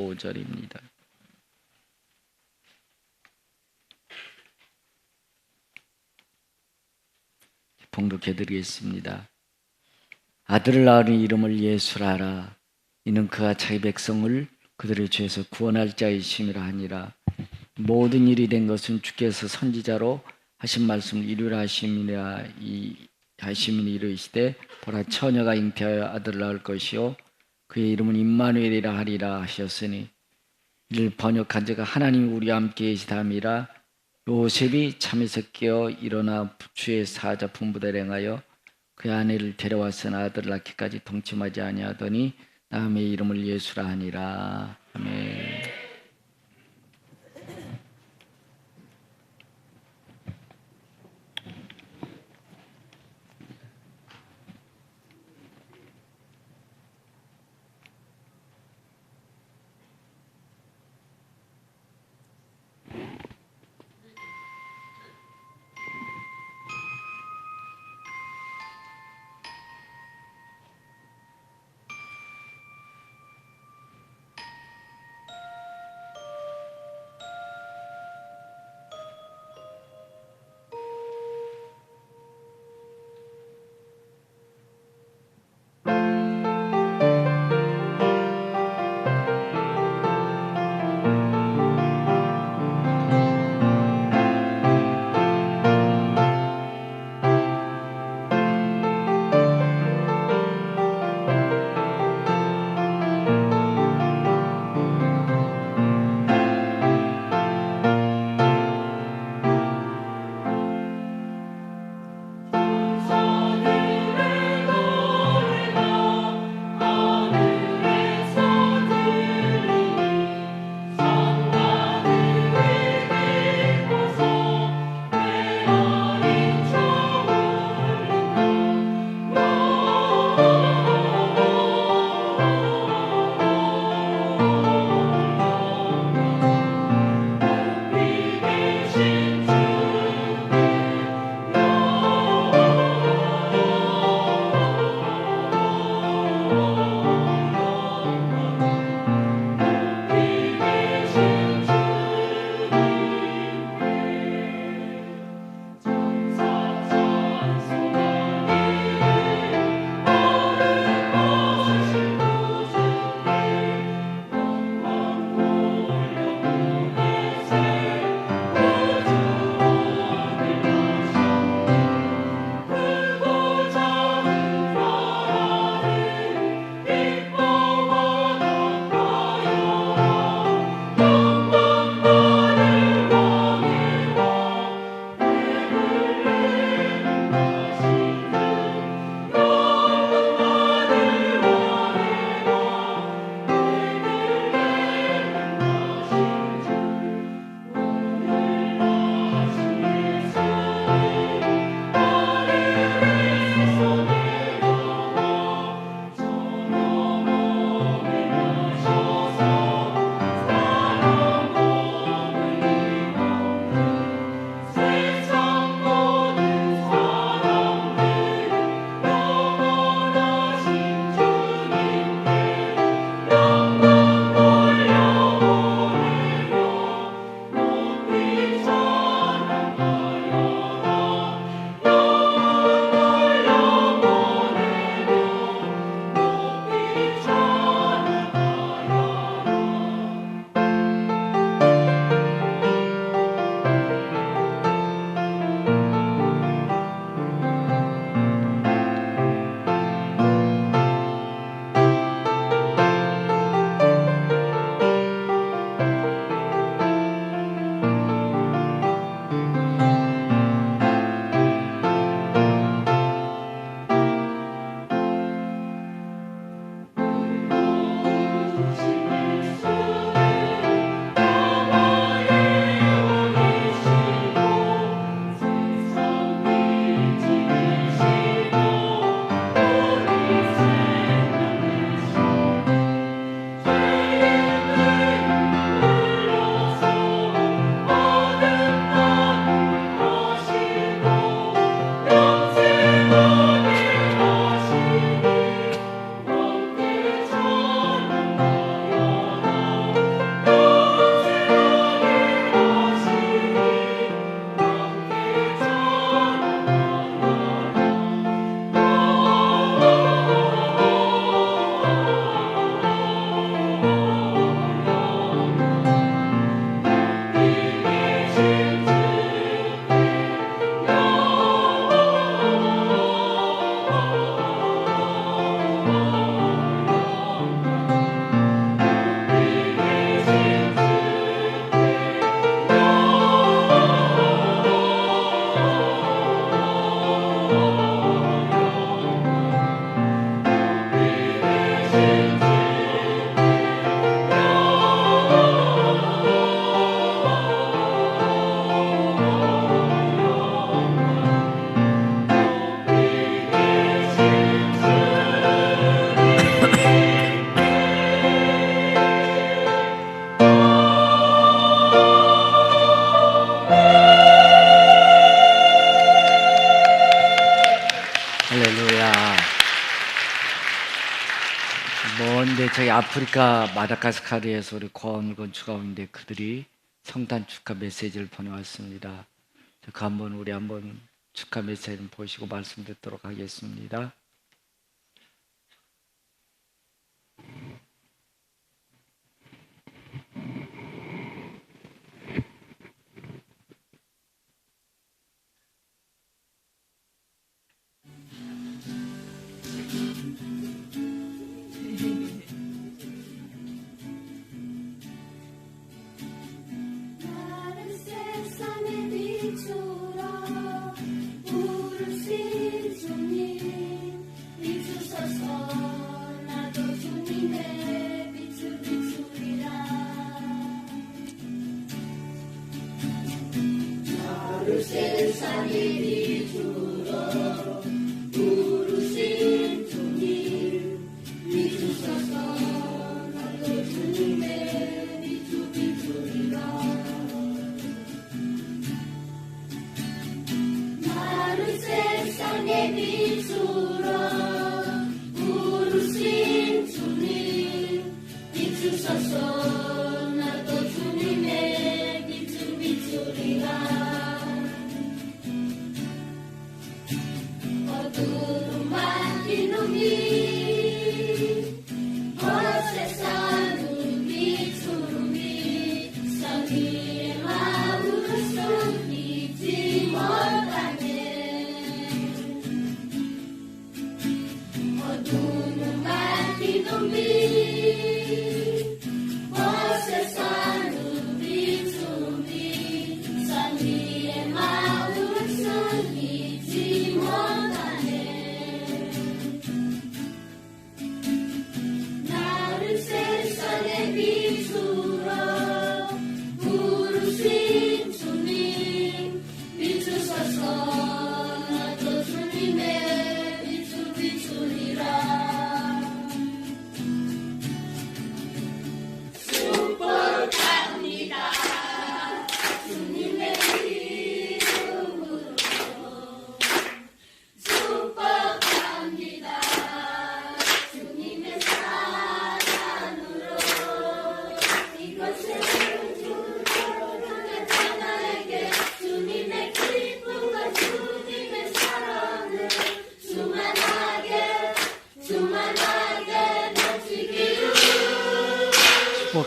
5절입니다. 봉독해 드리겠습니다. 아들을 낳으니 이름을 예수라 하라. 이는 그가 자기 백성을 그들의 죄에서 구원할 자이심이라 하니라. 모든 일이 된 것은 주께서 선지자로 하신 말씀을 이루라 하심이라 하심이니 이르시되 보라 처녀가 잉태하여 아들을 낳을 것이요 그의 이름은 임마누엘이라 하리라 하셨으니 이를 번역한 자가 하나님이 우리와 함께 계시다미라. 요셉이 잠에서 깨어 일어나 주의 사자 분부대로 행하여 그의 아내를 데려와서 아들을 낳기까지 동침하지 아니하더니 남의 이름을 예수라 하니라. 아멘. 아프리카 마다가스카르에서 우리 고아원 건축하고 있는데 그들이 성탄 축하 메시지를 보내왔습니다. 그 우리 한번 축하 메시지를 보시고 말씀 듣도록 하겠습니다.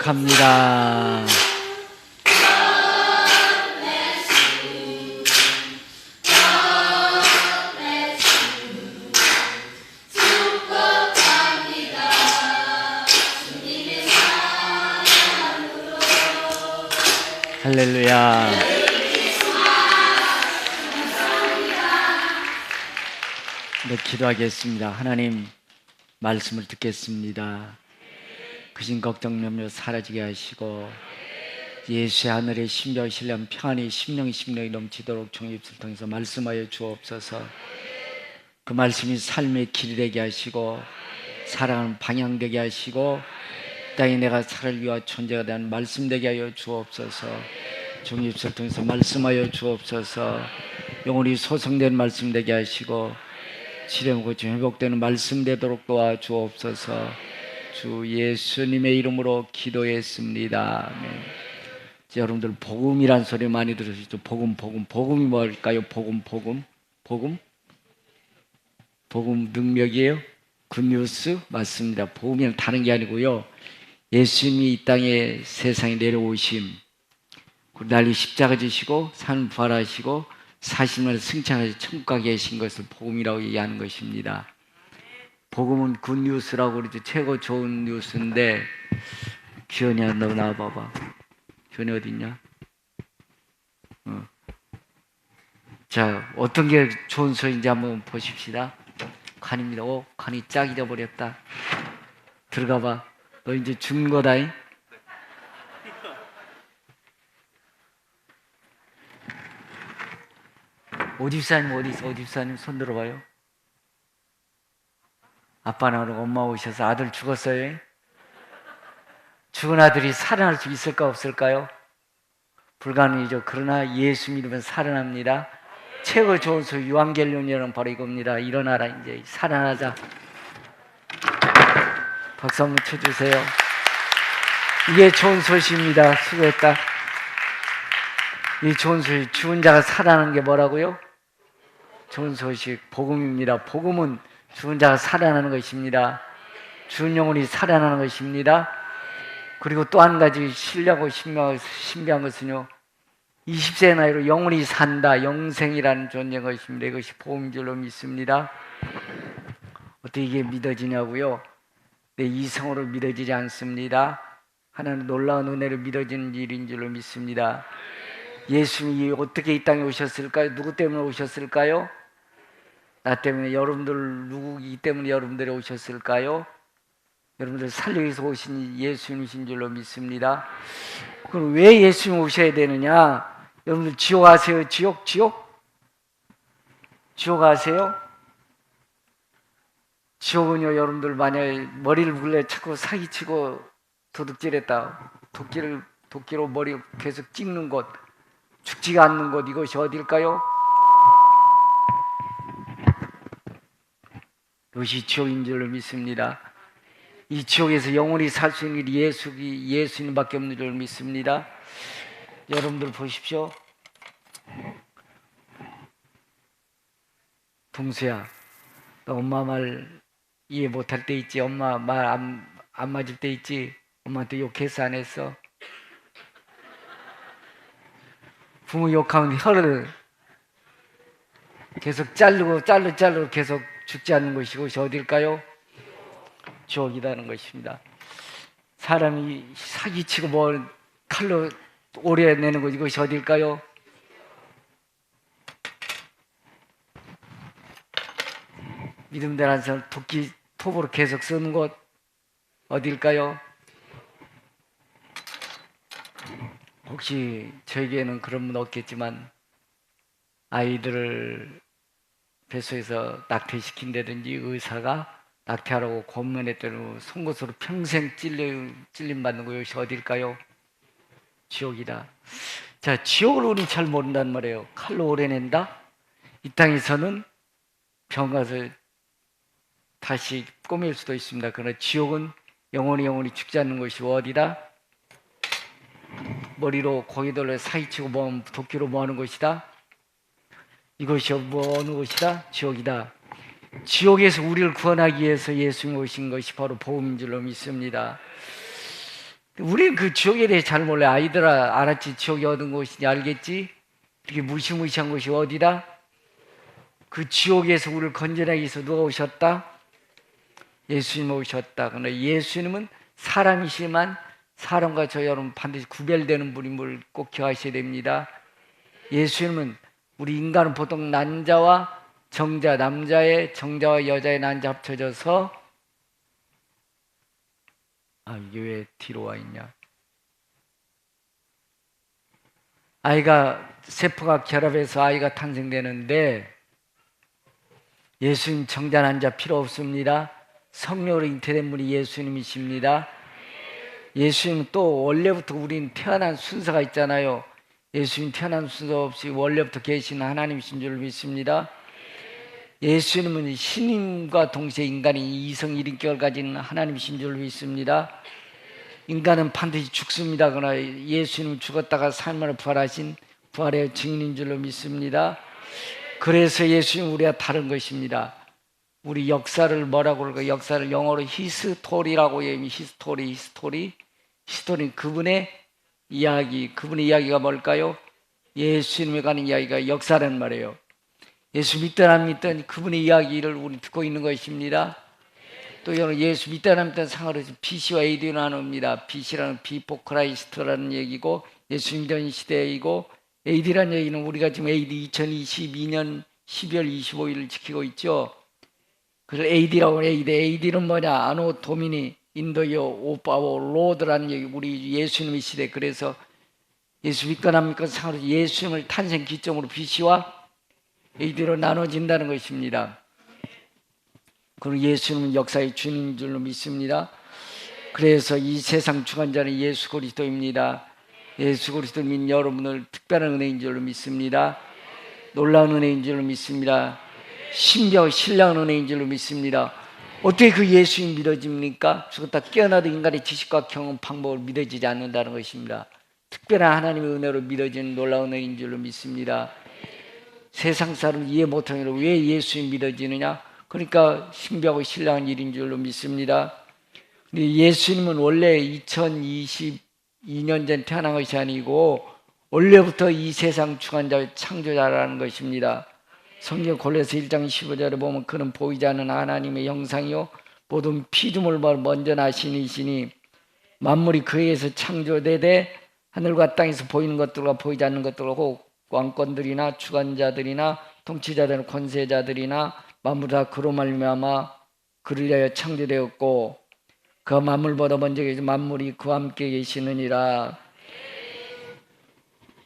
축복합니다. 할렐루야. 네, 기도하겠습니다. 하나님, 말씀을 듣겠습니다. 그신 걱정 염려 사라지게 하시고 예수의 하늘의 신비와 신령 평안이 심령이 넘치도록 종의 입술을 통해서 말씀하여 주옵소서. 그 말씀이 삶의 길이 되게 하시고 살아가는 방향 되게 하시고 땅에 내가 살을 위한 존재가 되는 말씀 되게 하여 주옵소서. 종의 입술을 통해서 말씀하여 주옵소서. 영혼이 소성되는 말씀 되게 하시고 치료 고침 회복되는 말씀 되도록 도와주옵소서. 주 예수님의 이름으로 기도했습니다. 아멘. 여러분들 복음이란 소리 많이 들으시죠? 복음이 뭘까요? 복음 능력이에요? 굿뉴스 맞습니다. 복음이란 다른 게 아니고요, 예수님이 이 땅에 세상에 내려오심, 날리 십자가 지시고 산 부활하시고 40년 승천하시 천국 가게 계신 것을 복음이라고 얘기하는 것입니다. 복음은 굿뉴스라고 그러죠. 최고 좋은 뉴스인데, 기현이야, 너 나와봐봐. 기현이 어디 있냐? 자, 어떤 게 좋은 소리인지 한번 보십시다. 관입니다. 관이 짝 잊어버렸다. 들어가봐. 너 이제 죽는 거다잉. 오집사님 어디 있어? 오집사님 손 들어봐요. 아빠나 엄마 오셔서 아들 죽었어요. 죽은 아들이 살아날 수 있을까 없을까요? 불가능이죠. 그러나 예수 믿으면 살아납니다. 최고 좋은 소리 유한겔론이라는 바로 이겁니다. 일어나라, 이제 살아나자. 박수 한번 쳐주세요. 이게 좋은 소식입니다. 수고했다. 이 좋은 소식, 죽은 자가 살아나는 게 뭐라고요? 좋은 소식, 복음입니다. 복음은 죽은 자가 살아나는 것입니다. 죽은 영혼이 살아나는 것입니다. 그리고 또 한 가지 신기하고 신비한 것은요, 20세 나이로 영혼이 산다, 영생이라는 존재인 것입니다. 이것이 복음인 줄로 믿습니다. 어떻게 이게 믿어지냐고요? 내 이성으로 믿어지지 않습니다. 하나님 놀라운 은혜로 믿어지는 일인 줄로 믿습니다. 예수님이 어떻게 이 땅에 오셨을까요? 누구 때문에 오셨을까요? 나 때문에, 여러분들 누구이기 때문에 여러분들이 오셨을까요? 여러분들 살리기 위해서 오신 예수님이신 줄로 믿습니다. 그럼 왜 예수님 오셔야 되느냐? 여러분들 지옥 아세요? 지옥? 지옥 아세요? 지옥은요, 여러분들 만약에 머리를 굴려 자꾸 사기치고 도둑질했다, 도끼로 머리 계속 찍는 곳, 죽지가 않는 곳, 이것이 어딜까요? 이것이 지옥인 줄로 믿습니다. 이 지옥에서 영원히 살 수 있는 일이 예수님밖에 없는 줄 믿습니다. 여러분들 보십시오. 동수야, 너 엄마 말 이해 못할 때 있지? 엄마 말 안 맞을 때 있지? 엄마한테 욕했어, 안 했어? 부모 욕하면 혀를 계속 자르고 계속 죽지 않는 것이, 그것이 어딜까요? 지옥이라는 것입니다. 사람이 사기치고 뭘 칼로 오려내는 것, 이것이 어딜까요? 믿음대로 한 사람 도끼 톱으로 계속 쓰는 곳, 어딜까요? 혹시 저에게는 그런 분 없겠지만, 아이들을 뱃속에서 낙태시킨다든지 의사가 낙태하라고 권면했더니 송곳으로 평생 찔림받는 것이 어딜까요? 지옥이다. 자, 지옥을 우리는 잘 모른단 말이에요. 칼로 오려낸다? 이 땅에서는 병 가서 다시 꼬맬 수도 있습니다. 그러나 지옥은 영원히 죽지 않는 것이 어디다? 머리로 고기들을 사기치고 도끼로 모하는 것이다. 이것이 뭐 어느 것이다? 지옥이다. 지옥에서 우리를 구원하기 위해서 예수님이 오신 것이 바로 복음인 줄로 믿습니다. 우리는 그 지옥에 대해 잘 몰라요. 아이들아, 알았지? 지옥이 어떤 곳인지 알겠지? 이렇게 무시무시한 곳이 어디다? 그 지옥에서 우리를 건져내기 위해서 누가 오셨다? 예수님 오셨다. 그러나 예수님은 사람이시지만 사람과 저 여러분 반드시 구별되는 분임을 꼭 기억하셔야 됩니다. 예수님은 우리 인간은 보통 난자와 정자, 남자의 정자와 여자의 난자 합쳐져서, 이게 왜 뒤로 와 있냐? 아이가 세포가 결합해서 아이가 탄생되는데, 예수님 정자 난자 필요 없습니다. 성령으로 잉태된 분이 예수님이십니다. 예수님 또 원래부터 우린 태어난 순서가 있잖아요. 예수님 태어난 순서 없이 원래부터 계신 하나님이신 줄 믿습니다. 예수님은 신인과 동시에 인간이 이성 일인격을 가진 하나님이신 줄 믿습니다. 인간은 반드시 죽습니다. 그러나 예수님은 죽었다가 3일 만에 부활하신 부활의 증인인 줄로 믿습니다. 그래서 예수님 우리와 다른 것입니다. 우리 역사를 뭐라고 그럴까? 역사를 영어로 히스토리라고 얘기해요. 히스토리. 그분의 이야기. 그분의 이야기가 뭘까요? 예수님에 관한 이야기가 역사란 말이에요. 예수 믿든 안 믿든 그분의 이야기를 우리 듣고 있는 것입니다. 또 여러분, 예수 믿든 안 믿든 상관없이 BC와 AD로 나눕니다. BC라는 비포 크라이스트라는 얘기고, 예수님 전 시대이고, AD라는 얘기는 우리가 지금 AD 2022년 12월 25일을 지키고 있죠. 그래서 AD라고 해요. AD는 뭐냐? 아노 도미니 인도요 오빠오 로드라는 얘기, 우리 예수님의 시대. 그래서 예수 믿건 안 믿건 상관없이 예수님을 탄생 기점으로 BC와 AD로 나눠진다는 것입니다. 그리고 예수님은 역사의 주인인 줄로 믿습니다. 그래서 이 세상 주관자는 예수 그리스도입니다. 예수 그리스도 믿는 여러분을 특별한 은혜인 줄로 믿습니다. 놀라운 은혜인 줄로 믿습니다. 신비하고 신령한 은혜인 줄로 믿습니다. 어떻게 그 예수님 믿어집니까? 죽었다 깨어나도 인간의 지식과 경험, 방법을 믿어지지 않는다는 것입니다. 특별한 하나님의 은혜로 믿어지는 놀라운 은혜인 줄로 믿습니다. 세상 사람 이해 못하는 왜 예수님 믿어지느냐? 그러니까 신비하고 신령한 일인 줄로 믿습니다. 근데 예수님은 원래 2022년 전 태어난 것이 아니고 원래부터 이 세상 주관자의 창조자라는 것입니다. 성경 골로새 1장 15절에 보면 그는 보이지 않는 하나님의 형상이요 모든 피조물보다 먼저 나신 이시니 만물이 그에 의해서 창조되되 하늘과 땅에서 보이는 것들과 보이지 않는 것들과 혹 왕권들이나 주관자들이나 통치자들이나 권세자들이나 만물 다 그로 말미암아 그를 위하여 창조되었고 그 만물보다 먼저 계신 만물이 그와 함께 계시느니라.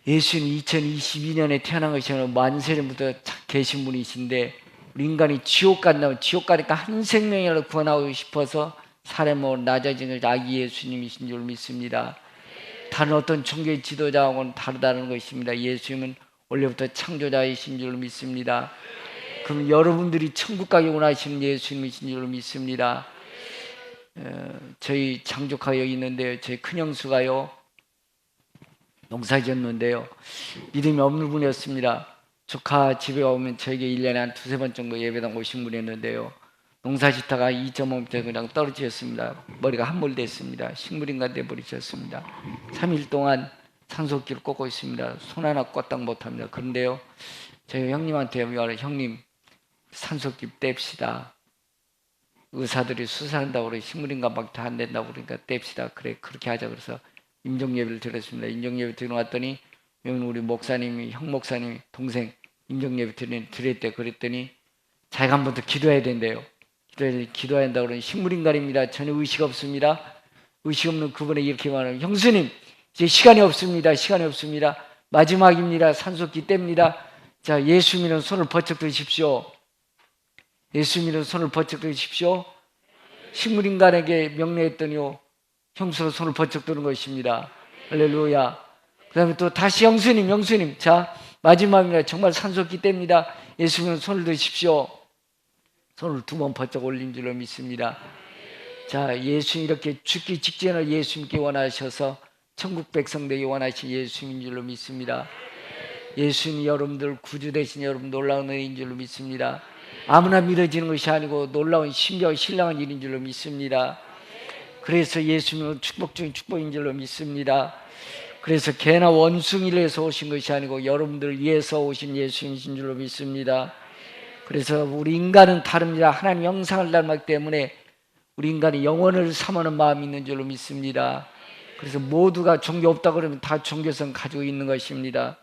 예수는 2022년에 태어난 것이 아니라 만세전부터 계신 분이신데 우리 인간이 지옥 간다면 지옥 가니까 한 생명이라도 구원하고 싶어서 사람으로 낮아진 아기 예수님이신 줄 믿습니다. 다른 어떤 종교의 지도자하고는 다르다는 것입니다. 예수님은 원래부터 창조자이신 줄 믿습니다. 그럼 여러분들이 천국 가기 원하시는 예수님이신 줄 믿습니다. 저희 장조카가 여기 있는데요. 저희 큰형수가요. 농사 지었는데요. 믿음이 없는 분이었습니다. 조카 집에 오면 저에게 1년에 한 두세 번 정도 예배당 오신 분이었는데요. 농사 짓다가 2.5m 그냥 떨어지셨습니다. 머리가 함몰됐습니다. 식물인간 돼버리셨습니다. 3일 동안 산소호흡기를 꽂고 있습니다. 손 하나 껐다 못합니다. 그런데요. 저희 형님한테 형님 산소호흡기 뗍시다. 의사들이 수사한다고 그래 식물인간밖에 안 된다고 그러니까 뗍시다. 그래 그렇게 하자 그래서 임종예배를 드렸습니다. 임종예배 드리고 왔더니 우리 목사님이 형 목사님 동생 임종예배 드렸대. 그랬더니 자기가 한 번 더 기도해야 된대요. 기도해야 한다고 그러니 식물인간입니다. 전혀 의식 없습니다. 의식 없는 그분에 이렇게 말하면 형수님 이제 시간이 없습니다. 시간이 없습니다. 마지막입니다. 산소호흡기 뗍니다. 자 예수 믿는 손을 번쩍 드십시오. 예수 믿는 손을 번쩍 드십시오. 식물인간에게 명령했더니요. 형수가 손을 번쩍 드는 것입니다. 할렐루야. 그 다음에 또 다시 형수님 자 마지막입니다. 정말 산소호흡기 뗍니다. 예수 믿는 손을 드십시오. 손을 2번 번쩍 올린 줄로 믿습니다. 자 예수 이렇게 죽기 직전을 예수 믿기 원하셔서 천국 백성 되기 원하신 예수님인 줄로 믿습니다. 예수님이 여러분들 구주 되신 여러분 놀라운 은혜인 줄로 믿습니다. 아무나 믿어지는 것이 아니고 놀라운 신비하고 신령한 일인 줄로 믿습니다. 그래서 예수님은 축복 중인 축복인 줄로 믿습니다. 그래서 개나 원숭이를 위해서 오신 것이 아니고 여러분들을 위해서 오신 예수님이신 줄로 믿습니다. 그래서 우리 인간은 다릅니다. 하나님 형상을 닮았기 때문에 우리 인간이 영혼을 삼하는 마음이 있는 줄로 믿습니다. 그래서 모두가 종교 없다 그러면 다 종교성 가지고 있는 것입니다.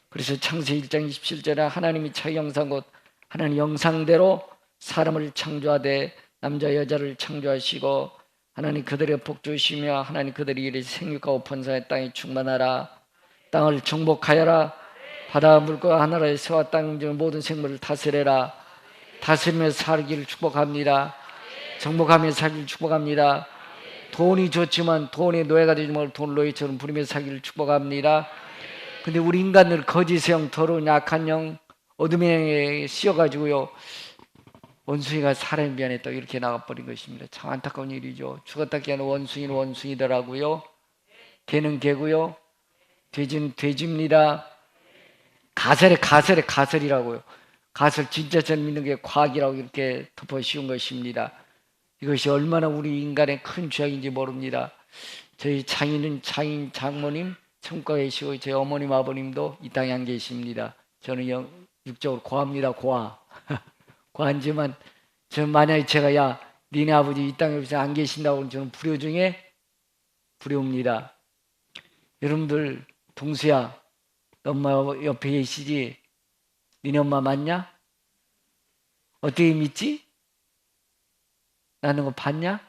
그래서 창세기 1장 27절에 하나님이 자기 형상 곧 하나님 형상대로 사람을 창조하되 남자 여자를 창조하시고 하나님 그들의 복주시며 하나님 그들이 이르 생육하고 번성하여 땅에 충만하라. 땅을 정복하여라. 바다 물과 하늘의 새와 땅 중 모든 생물을 다스려라. 다스리며 살기를 축복합니다. 정복하며 살기를 축복합니다. 돈이 좋지만 돈의 노예가 되지 말고 돈 노예처럼 부리며 살기를 축복합니다. 근데 우리 인간들 거짓의 영, 더러운 약한 영, 어둠의 영에 씌어가지고요. 원숭이가 사람에 미안했다 이렇게 나가버린 것입니다. 참 안타까운 일이죠. 죽었다 깨어난 원숭이는 원숭이더라고요. 개는 개고요. 돼지는 돼지입니다. 가설이라고요. 가설 진짜 전 믿는 게 과학이라고 이렇게 덮어 씌운 것입니다. 이것이 얼마나 우리 인간의 큰 죄악인지 모릅니다. 저희 장인 장모님 천국에 계시고 저희 어머님 아버님도 이 땅에 안 계십니다. 저는 육적으로 고아입니다. 고아. 고아지만 저는 만약에 제가 야 니네 아버지 이 땅에 안 계신다고 하면 저는 불효 중에 불효입니다. 여러분들 동수야 너 엄마 옆에 계시지? 니네 엄마 맞냐? 어떻게 믿지? 나는 거 봤냐?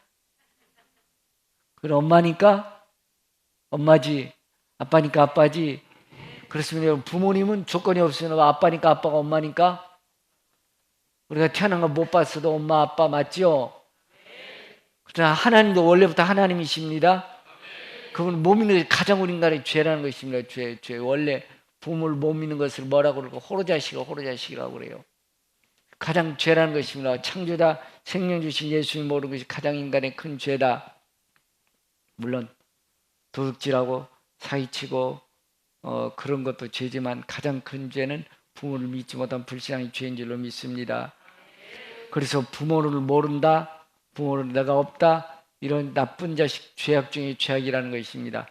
그럼 엄마니까 엄마지, 아빠니까 아빠지. 그렇습니다. 여러분 부모님은 조건이 없으면 아빠니까 아빠가 엄마니까 우리가 태어난 거 못 봤어도 엄마 아빠 맞죠? 그러나 하나님도 원래부터 하나님이십니다. 그분 못 믿는 것이 가장 우리 인간의 죄라는 것입니다. 죄. 원래 부모를 못 믿는 것을 뭐라고 그러고 호로자식이라고 그래요. 가장 죄라는 것입니다. 창조자 생명 주신 예수님 모르는 것이 가장 인간의 큰 죄다. 물론 도둑질하고 사기치고 그런 것도 죄지만 가장 큰 죄는 부모를 믿지 못한 불신앙이 죄인 줄로 믿습니다. 그래서 부모를 모른다, 부모를 내가 없다, 이런 나쁜 자식 죄악 중에 죄악이라는 것입니다.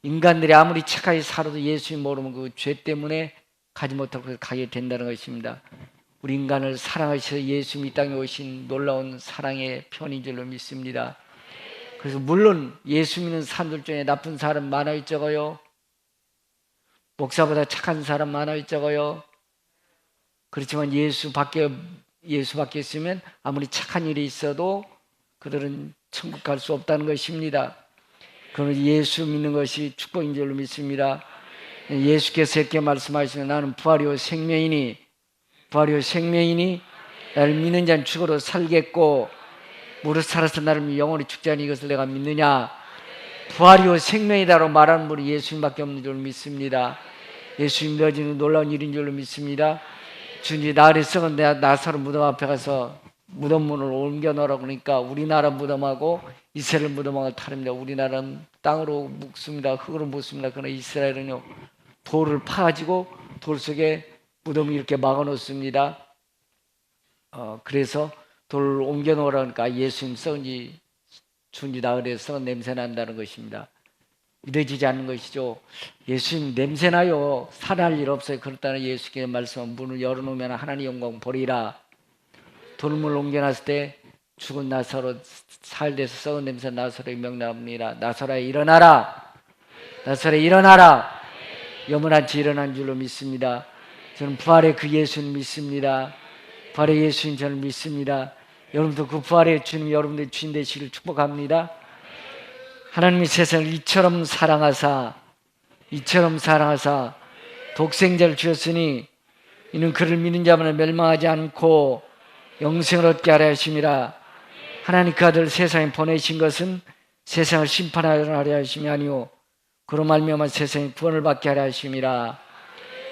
인간들이 아무리 착하게 살아도 예수님 모르면 그 죄 때문에 가지 못하고 가게 된다는 것입니다. 우리 인간을 사랑하셔서 예수님 이 땅에 오신 놀라운 사랑의 편인 줄로 믿습니다. 그래서 물론 예수 믿는 사람들 중에 나쁜 사람 많아요, 적어요? 목사보다 착한 사람 많아요, 적어요? 그렇지만 예수 밖에 있으면 아무리 착한 일이 있어도 그들은 천국 갈 수 없다는 것입니다. 그러면 예수 믿는 것이 축복인 줄로 믿습니다. 예수께서 이렇게 말씀하시면 나는 부활이요 생명이니 나를 믿는 자는 죽어도 살겠고 무릇 살아서 나를 영원히 죽지 않으니 이것을 내가 믿느냐. 부활이요 생명이다로 말하는 분이 예수님밖에 없는 줄로 믿습니다. 예수님 믿어지는 놀라운 일인 줄로 믿습니다. 주님 나를 썩은 나사로 무덤 앞에 가서 무덤 문을 옮겨 놓으라고 그러니까 우리나라 무덤하고 이스라엘 무덤하고 다릅니다. 우리나라는 땅으로 묻습니다. 흙으로 묻습니다. 그러나 이스라엘은요 돌을 파가지고 돌 속에 무덤을 이렇게 막아 놓습니다. 그래서 돌을 옮겨 놓으라 그러니까 예수님 썩은지 죽은지 나흘에서 냄새 난다는 것입니다. 믿어지지 않는 것이죠. 예수님 냄새나요. 살할 일 없어요. 그렇다는 예수께서 말씀한 문을 열어놓으면 하나님 영광 보리라. 돌문을 옮겨놨을 때 죽은 나사로 살돼서 썩은 냄새 나사로의 명나옵니다. 나사로야 일어나라. 나사로야 일어나라. 영원한치 일어난 줄로 믿습니다. 저는 부활의 그 예수님 믿습니다. 부활의 예수님 저는 믿습니다. 여러분도 그 부활의 주님 여러분들 주인 되시기를 축복합니다. 하나님이 세상을 이처럼 사랑하사 독생자를 주셨으니 이는 그를 믿는 자마다 멸망하지 않고 영생을 얻게 하려 하심이라. 하나님 그 아들 세상에 보내신 것은 세상을 심판하려 하심이 아니오 그로 말미암아 세상에 구원을 받게 하려 하심이라.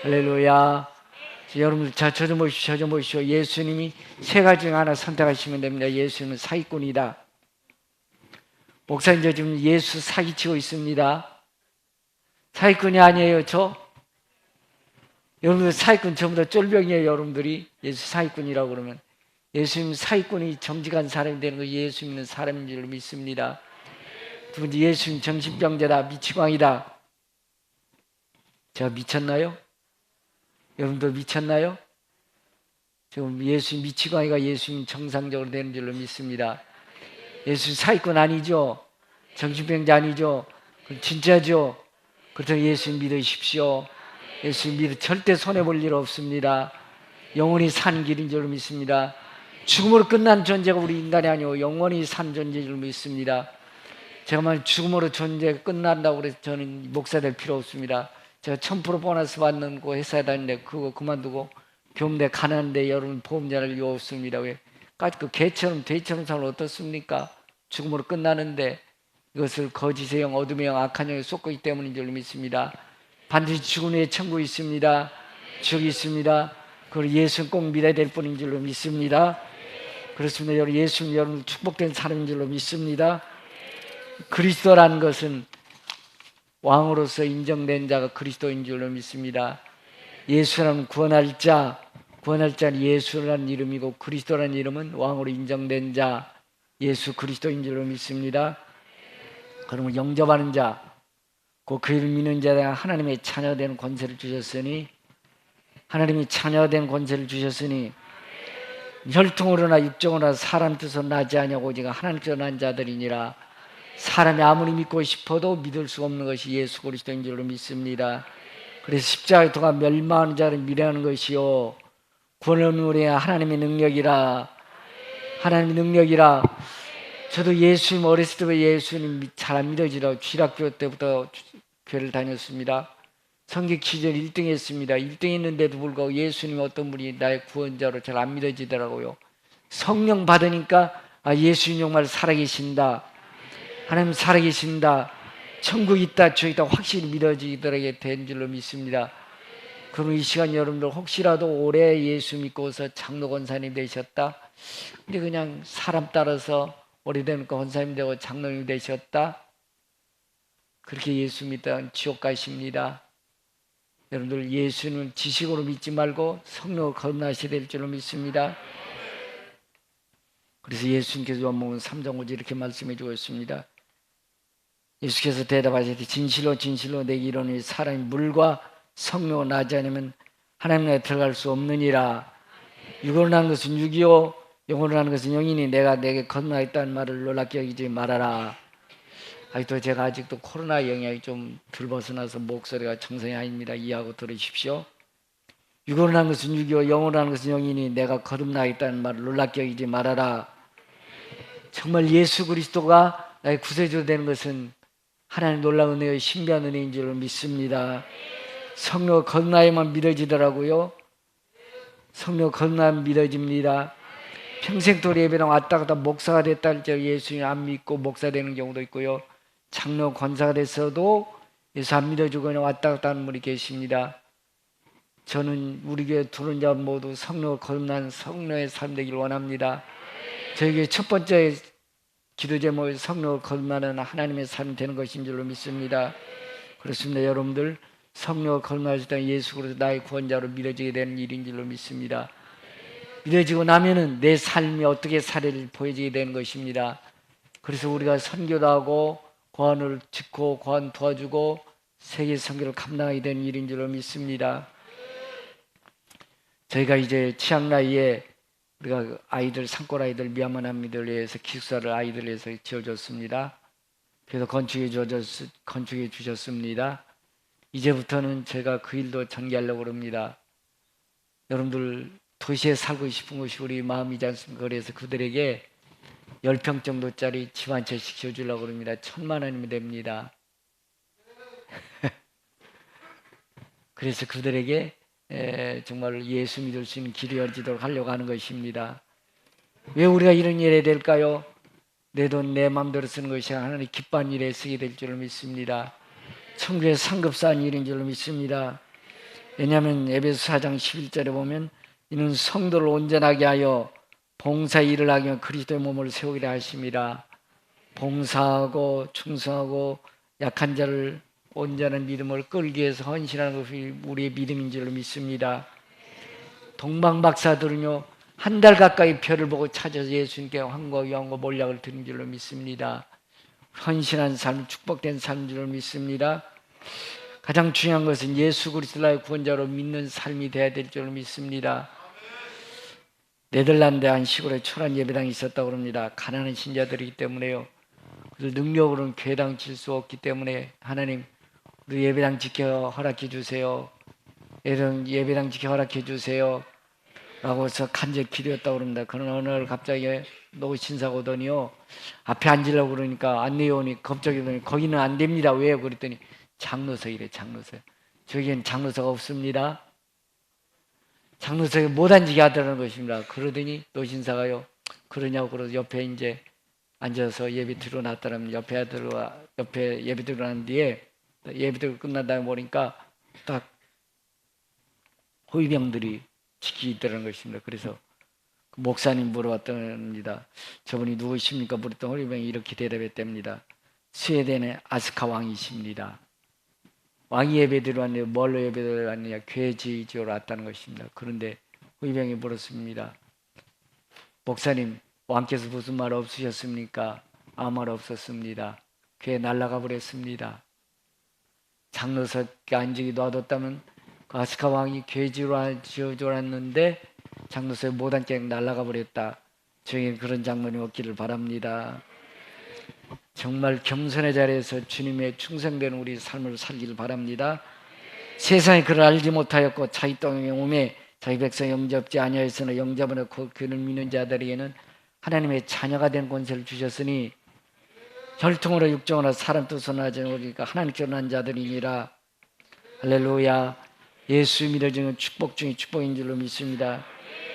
할렐루야. 여러분들 저 좀 보십시오. 예수님이 세 가지 중 하나 선택하시면 됩니다. 예수님은 사기꾼이다. 목사님 저 지금 예수 사기치고 있습니다. 사기꾼이 아니에요. 여러분들 사기꾼 전부 다 쫄병이에요. 여러분들이 예수 사기꾼이라고 그러면 예수님 사기꾼이 정직한 사람이 되는 거 예수 믿는 사람인 줄 믿습니다. 두 번째 예수님 정신병자다. 미치광이다. 제가 미쳤나요? 여러분도 미쳤나요? 지금 예수님 미치광이가 예수님 정상적으로 되는 줄로 믿습니다. 예수 사기꾼 아니죠? 정신병자 아니죠? 진짜죠? 그렇다면 예수님 믿으십시오. 예수님 믿어 절대 손해볼 일 없습니다. 영원히 사는 길인 줄로 믿습니다. 죽음으로 끝난 존재가 우리 인간이 아니고 영원히 산 존재인 줄로 믿습니다. 제가 만약 죽음으로 존재가 끝난다고 그래서 저는 목사 될 필요 없습니다. 제가 1000% 보너스 받는 거 회사에 다니는데 그거 그만두고 교문대 가는데 여러분 보험자를 이유 없습니다. 왜? 그 개처럼 돼지처럼 살면 어떻습니까? 죽음으로 끝나는데 이것을 거짓의 영, 어둠의 영, 악한 영에 쏟고 있기 때문인 줄로 믿습니다. 반드시 죽은 후에 천국이 있습니다. 지옥이 있습니다. 그걸 예수는 꼭 믿어야 될 뿐인 줄로 믿습니다. 그렇습니다. 예수는 여러분 축복된 사람인 줄로 믿습니다. 그리스도라는 것은 왕으로서 인정된 자가 그리스도인 줄로 믿습니다. 예수라는 구원할 자는 예수라는 이름이고 그리스도라는 이름은 왕으로 인정된 자, 예수 그리스도인 줄로 믿습니다. 그러면 영접하는 자, 그 이름 믿는 자에 하나님의 자녀된 권세를 주셨으니 혈통으로나 육정으로나 사람 뜻으로 나지 아니하고 오직 하나님께서 난 자들이니라. 사람이 아무리 믿고 싶어도 믿을 수 없는 것이 예수 그리스도인 줄로 믿습니다. 그래서 십자가에 통하 멸망하는 자를 미래하는 것이요 구원을 우리 하나님의 능력이라. 저도 예수님 어렸을 때부터 예수님 잘 안 믿어지라고 주일학교 때부터 교회를 다녔습니다. 성경 시절 1등 했습니다. 1등 했는데도 불구하고 예수님이 어떤 분이 나의 구원자로 잘 안 믿어지더라고요. 성령 받으니까 예수님 정말 살아계신다. 하나님 살아계신다. 천국이 있다, 지옥이 있다 확실히 믿어지더라게 된 줄로 믿습니다. 그럼 이 시간 여러분들 혹시라도 올해 예수 믿고서 장로 권사님 되셨다. 근데 그냥 사람 따라서 오래되니까 권사님 되고 장로님 되셨다. 그렇게 예수 믿다 지옥 가십니다. 여러분들 예수는 지식으로 믿지 말고 성령으로 거듭나셔야 될 줄로 믿습니다. 그래서 예수님께서 요한복음 3장 5절 이렇게 말씀해 주고 있습니다. 예수께서 대답하시되 진실로 진실로 내게 이르노니 사람이 물과 성령으로 나지 않으면 하나님 나라에 들어갈 수 없느니라. 육으로 난 것은 육이요 영으로 난 것은 영이니 내가 내게 거듭나있다는 말을 놀랍게 여기지 말아라. 제가 아직도 코로나 영향이 좀 덜 벗어나서 목소리가 정상이 아닙니다. 이해하고 들으십시오. 육으로 난 것은 육이요 영으로 난 것은 영이니 내가 거듭나있다는 말을 놀랍게 여기지 말아라. 정말 예수 그리스도가 나의 구세주가 되는 것은 하나님 놀라운 은혜의 신비한 은혜인 줄 믿습니다. 성령 거듭나야만 믿어지더라고요. 성령 거듭나면 믿어집니다. 평생도록 예배당 왔다 갔다 목사가 됐다 할때 예수님 안 믿고 목사 되는 경우도 있고요. 장로 권사가 됐어도 예수 안 믿어주고 그냥 왔다 갔다 하는 분이 계십니다. 저는 우리 교회 들어온 자 모두 성령 거듭난 성령의 삶 되길 원합니다. 저희 교회 첫 번째 기도 제목이 성령을 거듭나는 하나님의 삶이 되는 것인 줄로 믿습니다. 그렇습니다. 여러분들 성령을 거듭나실 때 예수 그리스도 나의 구원자로 믿어지게 되는 일인 줄로 믿습니다. 믿어지고 나면은 내 삶이 어떻게 사례를 보여지게 되는 것입니다. 그래서 우리가 선교도 하고 고안을 짓고 고안 도와주고 세계 선교를 감당하게 되는 일인 줄로 믿습니다. 저희가 이제 취학 나이에 우리가 아이들 산골 아이들 미얀마 난민들을 위해서 기숙사를 아이들을 위해서 지어줬습니다. 그래서 건축해 주셨습니다. 이제부터는 제가 그 일도 전개하려고 합니다. 여러분들 도시에 살고 싶은 곳이 우리 마음이지 않습니까? 그래서 그들에게 10평 정도짜리 집 한 채씩 지어주려고 합니다. 1,000만 원이면 됩니다. 그래서 그들에게 정말 예수 믿을 수 있는 길이 열리도록 하려고 하는 것입니다. 왜 우리가 이런 일에 될까요? 내 돈 내 마음대로 쓰는 것이 하나님 기뻐하는 일에 쓰게 될 줄을 믿습니다. 천국에 상급사한 일인 줄로 믿습니다. 왜냐하면 에베소 4장 11절에 보면 이는 성도를 온전하게 하여 봉사 일을 하기 위해 그리스도의 몸을 세우기를 하심이라. 봉사하고 충성하고 약한 자를 온전한 믿음을 끌기 위해서 헌신하는 것이 우리의 믿음인 줄로 믿습니다. 동방박사들은요 1달 가까이 별을 보고 찾아서 예수님께 환고 영고 몰약을 드린 줄로 믿습니다. 헌신한 삶, 축복된 삶인 줄로 믿습니다. 가장 중요한 것은 예수 그리스도의 구원자로 믿는 삶이 되어야 될 줄로 믿습니다. 네덜란드 한 시골에 초란 예배당이 있었다고 합니다. 가난한 신자들이기 때문에요. 그들 능력으로는 교회당 칠 수 없기 때문에 하나님 우리 예배당 지켜 허락해 주세요. 예배당 지켜 허락해 주세요. 라고 해서 간절히 기도했다고 합니다. 그러나 어느 날 갑자기 노신사가 오더니요. 앞에 앉으려고 그러니까 안내요원이 갑자기 오더니 거기는 안 됩니다. 왜요? 그랬더니 장로석이래. 장로석. 저기엔 장로석 없습니다. 장로석에 못 앉게 하더라는 것입니다. 그러더니 노신사가요. 그러냐고 그러서 옆에 이제 앉아서 예배 드러났다면 옆에 예배 드러난 뒤에 예배 드리고 끝난 다음에 보니까 딱 호위병들이 지키더라는 것입니다. 그래서 그 목사님 물어봤답니다. 저분이 누구십니까? 물었던 호위병이 이렇게 대답했답니다. 스웨덴의 아스카 왕이십니다. 왕이 예배드리러 왔네요. 뭘로 예배드리러 왔느냐? 교회 지으러 왔다는 것입니다. 그런데 호위병이 물었습니다. 목사님, 왕께서 무슨 말 없으셨습니까? 아무 말 없었습니다. 교회 날아가 버렸습니다. 장로석에 앉으기 놔뒀다면 그 아스카 왕이 교회 지어주러 왔는데 장로석에 못 앉게 날아가 버렸다. 저에게 그런 장면이 없기를 바랍니다. 정말 겸손의 자리에서 주님의 충성되는 우리 삶을 살기를 바랍니다. 세상이 그를 알지 못하였고 자기 땅에 오매 자기 백성 영접지 아니하였으나 영접하여 그를 믿는 자들에게는 하나님의 자녀가 된 권세를 주셨으니 혈통으로 육정으로 사람 뜻으로 나지 않으니까 하나님께로 난 자들이니라. 할렐루야. 예수 믿어지는 축복 중에 축복인 줄로 믿습니다.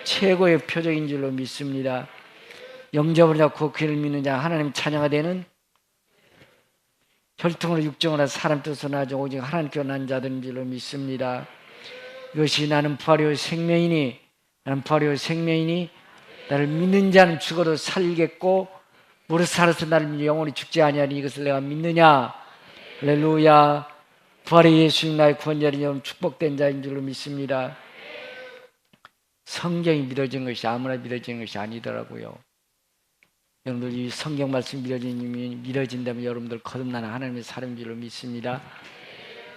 최고의 표적인 줄로 믿습니다. 영접을 잡고 그를 믿는 자 하나님 자녀가 되는 혈통으로 육정으로 사람 뜻으로 나지 오직 하나님께로 난 자들인 줄로 믿습니다. 이것이 나는 부활이요 생명이니 나를 믿는 자는 죽어도 살겠고 무릇 살아서 나를 믿는 영원히 죽지 아니하니 이것을 내가 믿느냐. 할렐루야. 부활의 예수님 나의 구원자인 여러분 축복된 자인 줄로 믿습니다. 성경이 믿어진 것이 아무나 믿어지는 것이 아니더라고요. 여러분들 이 성경 말씀 믿어진다면 여러분들 거듭나는 하나님의 사람인 줄로 믿습니다.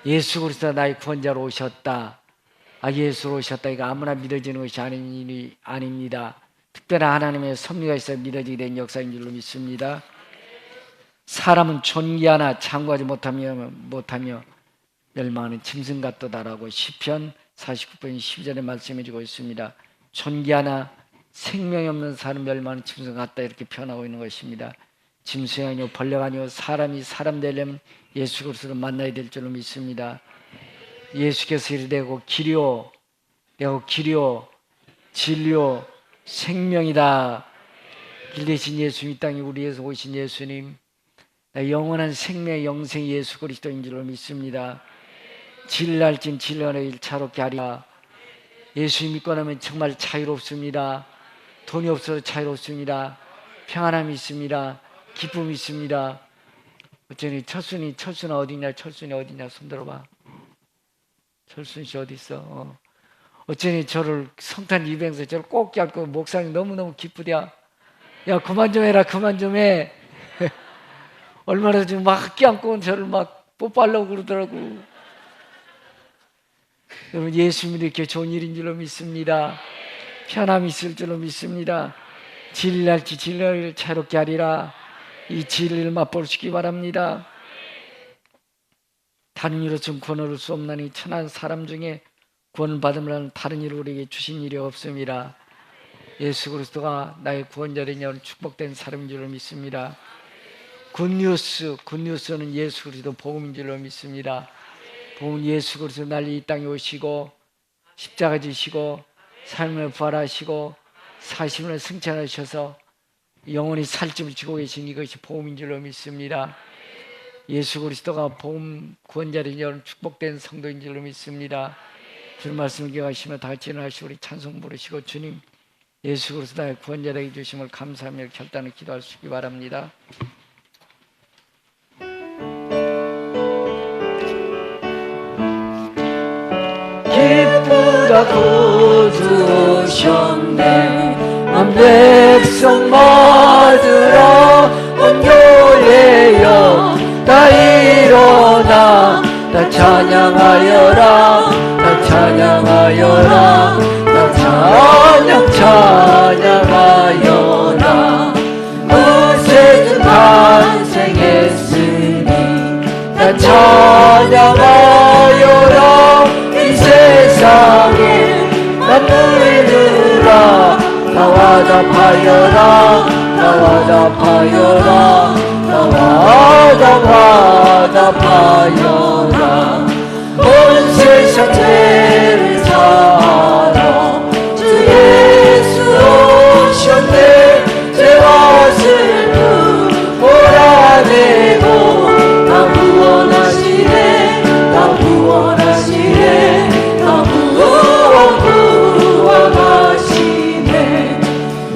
예수 그리스도 나의 구원자로 오셨다. 예수로 오셨다. 이거 아무나 믿어지는 것이 아닙니다. 특별한 하나님의 섭리가 있어 믿어지게 된 역사인 줄로 믿습니다. 사람은 존귀하나 장구하지 못하며 멸망하는 짐승 같도다라고 시편 49편 12절에 말씀해주고 있습니다. 존귀하나 생명이 없는 사람 멸망하는 짐승 같다 이렇게 표현하고 있는 것입니다. 짐승이 아니요 벌레가 아니요 사람이 사람 되려면 예수 그리스도를 만나야 될 줄로 믿습니다. 예수께서 이르되고 길이요 진리요 생명이다. 길 대신 예수님 이 땅에 우리 위해서 오신 예수님 영원한 생명의 영생 예수 그리스도인 줄로 믿습니다. 진리할진 진리하는 일 차롭게 하리라. 예수 믿고 나면 정말 자유롭습니다. 돈이 없어도 자유롭습니다. 평안함이 있습니다. 기쁨이 있습니다. 어쩌니 철순이 어디냐? 철순이 어디냐? 손 들어봐. 철순 씨 어디 있어? 어쩌니 저를 성탄 이병에서 저를 꼭 껴안고 목사님 너무너무 기쁘랴. 야 그만 좀 해라. 그만 좀 해. 얼마나 지금 막 껴안고 저를 막 뽀뽀하려고 그러더라고. 여러분 예수 믿는 게 좋은 일인 줄로 믿습니다. 편함이 있을 줄로 믿습니다. 진리할지 진리를 자유롭게 하리라. 이 진리를 맛보시기 바랍니다. 다른 이로서는 구원을 얻을 수 없나니 천한 사람 중에 구원을 받으면 다른 일을 우리에게 주신 일이 없습니다. 예수 그리스도가 나의 구원자된 여러분 축복된 사람인 줄로 믿습니다. 굿뉴스는 예수 그리스도 복음인 줄로 믿습니다. 복음 예수 그리스도 날이 이 땅에 오시고 십자가 지시고 삶을 부활하시고 사심을 승천하셔서 영원히 살집을 지고 계신 이것이 복음인 줄로 믿습니다. 예수 그리스도가 복음 구원자된 여러분 축복된 성도인 줄로 믿습니다. 주님 말씀을 기억하시며 다 같이 일어나시고 우리 찬송 부르시고 주님 예수 그리스도 나의 구원자되게 주심을 감사하며 결단을 기도할 수 있기 바랍니다. 기쁘다 구주 오셨네. 온 백성 모두로 온 교회여 다 일어나 다 찬양하여라. 다 찬양하여라. 다 찬양하여라. 구세주 탄생했으니 다 찬양하여라. 이 세상에 만물들아 나와 답하여라. 나와 답하여라. 나와 답하여라. 온 세상 죄를 사하러 주 예수 오셨네. 죄와 슬픔 몰아내고 나 구원하시네. 나 구원하시네. 나 구원하시네.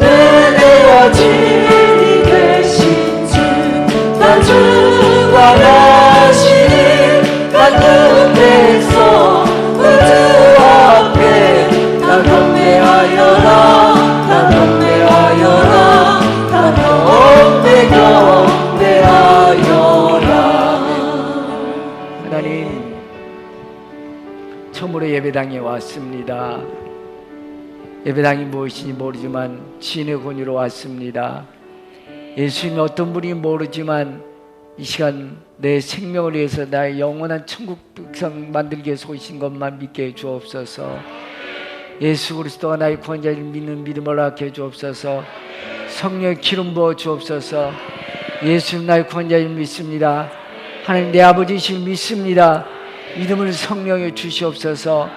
은혜와 진리 되신 주 나 주관하시니 만든 백성 우주 앞에 나 경배하여라. 나 경배하여라. 나 경배하여라. 하나님 처음으로 예배당에 왔습니다. 예배당이 무엇인지 모르지만 지인의 권유로 왔습니다. 예수님이 어떤 분인지 모르지만 이 시간 내 생명을 위해서 나의 영원한 천국 백성 만들기 위해서 오신 것만 믿게 해 주옵소서. 예수 그리스도가 나의 구원자를 믿는 믿음을 갖게 해 주옵소서. 성령의 기름 부어 주옵소서. 예수님 나의 구원자를 믿습니다. 하나님 내 아버지이신 믿습니다. 믿음을 성령에 주시옵소서.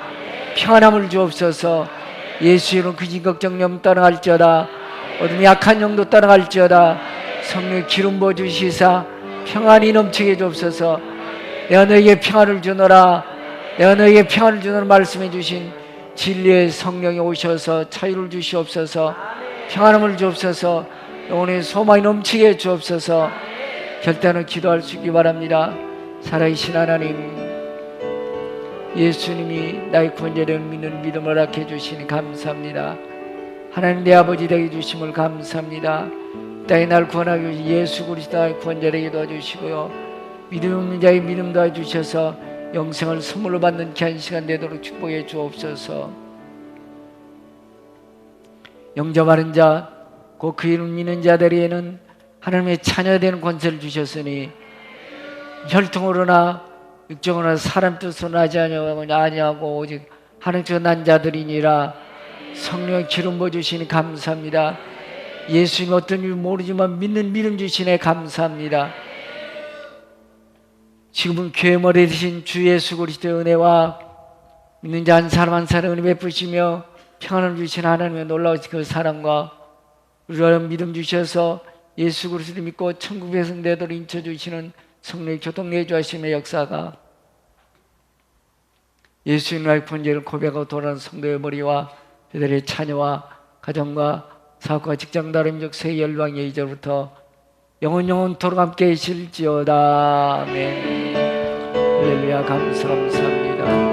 평안함을 주옵소서. 예수 이름 그 걱정 염 떠나갈지어다. 어둠 약한 영도 떠나갈지어다. 성령의 기름 부어 주시사 평안이 넘치게 주옵소서. 내가 너에게 평안을 주노라. 내가 너에게 평안을 주노라 말씀해 주신 진리의 성령이 오셔서 자유를 주시옵소서. 평안함을 주옵소서. 영혼의 소망이 넘치게 주옵소서. 결단을 기도할 수 있기 바랍니다. 살아계신 하나님, 예수님이 나의 구원자를 믿는 믿음을 허락해 주시니 감사합니다. 하나님 내 아버지 되게 주심을 감사합니다. 땅에 날 구원하기 위해 예수 그리스도 나의 구원자에게 도와주시고요, 믿음 없는 자의 믿음 도와주셔서 영생을 선물로 받는 귀한 시간 되도록 축복해 주옵소서. 영접하는 자, 곧 그 이름 믿는 자들에게는 하나님의 자녀되는 권세를 주셨으니 혈통으로나 육정으로나 사람 뜻으로 나지 아니하고 오직 하나님께서 난 자들이니라. 성령의 기름 부어주시니 감사합니다. 예수님 어떤 줄 모르지만 믿는 믿음 주시네 감사합니다. 지금은 교회 머리 되신 주 예수 그리스도의 은혜와 믿는 자 한 사람 한 사람 은혜 베푸시며 평안을 주신 하나님의 놀라우신 그 사랑과 우리가 믿음 주셔서 예수 그리스도를 믿고 천국 백성 되도록 인쳐주시는 성령의 교통 내주하심의 역사가 예수님의 본질을 고백하고 돌아가는 성도의 머리와 그들의 자녀와 가정과 사업과 직장 다름적 새 열방의 이제부터 영원토록 함께 계실지어다. 아멘. 할렐루야. 감사합니다.